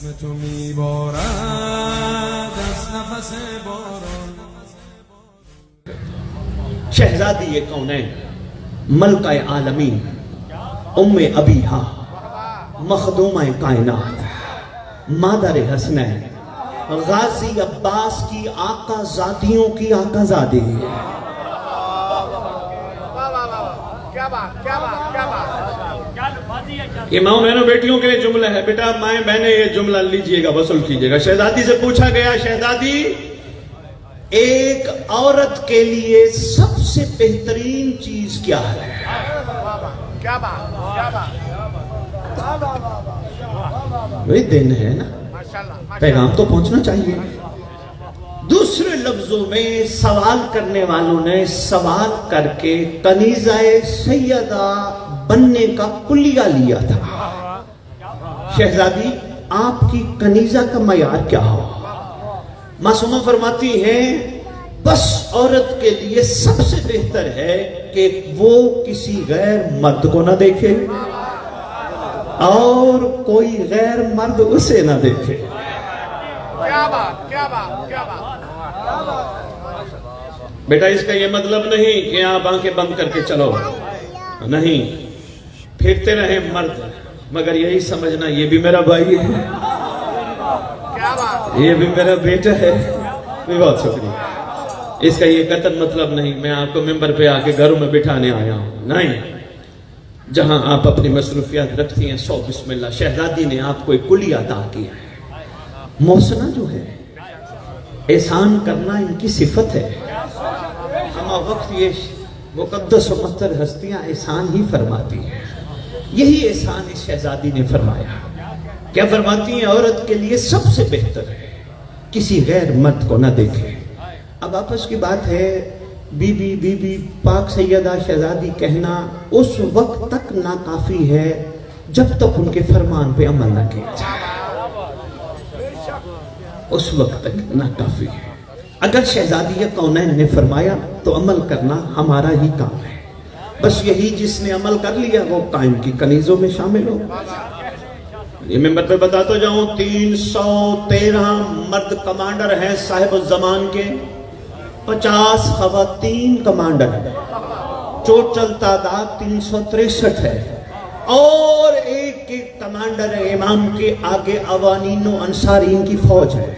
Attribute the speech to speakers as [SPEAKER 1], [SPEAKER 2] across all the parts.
[SPEAKER 1] اسم تو میبارد از نفس باران.
[SPEAKER 2] شہزادی کونین، ملکہ عالمین، ام ابیہا، مخدومہ کائنات، مادر حسنین، غازی عباس کی آقا زادیوں کی آقا زادی. یہ ماں بہنوں بیٹیوں کے لیے جملہ ہے. بیٹا مائیں بہنیں یہ جملہ لیجئے گا، وصل کیجئے گا. شہزادی سے پوچھا گیا، شہزادی ایک عورت کے لیے سب سے بہترین چیز کیا ہے؟ وہی دن ہے نا، پیغام تو پہنچنا چاہیے. دوسرے لفظوں میں سوال کرنے والوں نے سوال کر کے کنیزہ سیدہ بننے کا کلیہ لیا تھا. شہزادی آپ کی کنیزہ کا معیار کیا ہو؟ معصومہ فرماتی ہیں بس عورت کے لیے سب سے بہتر ہے کہ وہ کسی غیر مرد کو نہ دیکھے اور کوئی غیر مرد اسے نہ دیکھے. بیٹا اس کا یہ مطلب نہیں کہ آپ آنکھیں بند کر کے چلو، نہیں، پھرتے رہیں مرد، مگر یہی سمجھنا یہ بھی میرا بھائی ہے، یہ بھی میرا بیٹا ہے. بہت شکریہ. اس کا یہ قطعاً مطلب نہیں میں آپ کو ممبر پہ آ کے گھروں میں بٹھانے آیا ہوں، نہیں. جہاں آپ اپنی مصروفیات رکھتی ہیں سو بسم اللہ. شہزادی نے آپ کو ایک کلیہ عطا کیا ہے. محسنہ جو ہے، احسان کرنا ان کی صفت ہے. ہمہ وقت یہ مقدس و مطہر ہستیاں احسان ہی فرماتی ہیں. یہی احسان اس شہزادی نے فرمایا. کیا فرماتی ہیں؟ عورت کے لیے سب سے بہتر ہے کسی غیر مرد کو نہ دیکھے. اب آپس کی بات ہے، بی بی پاک سیدہ شہزادی کہنا اس وقت تک ناکافی ہے جب تک ان کے فرمان پہ عمل نہ کیا جائے. اس وقت تک ناکافی ہے. اگر شہزادی کونین نے فرمایا تو عمل کرنا ہمارا ہی کام ہے. بس یہی جس نے عمل کر لیا وہ قائم کی کنیزوں میں شامل ہو. یہ ممبر پہ بتاتا جاؤں 313 مرد کمانڈر ہیں صاحب الزمان کے، 50 خواتین کمانڈر ہیں. ٹوٹل تعداد 363 ہے. اور ایک کمانڈر امام کے آگے اوانین و انصارین کی فوج ہے.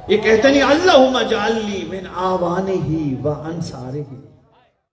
[SPEAKER 2] یہ کہتے نہیں اللہم اجعلنی من آوانہ و انصارہ.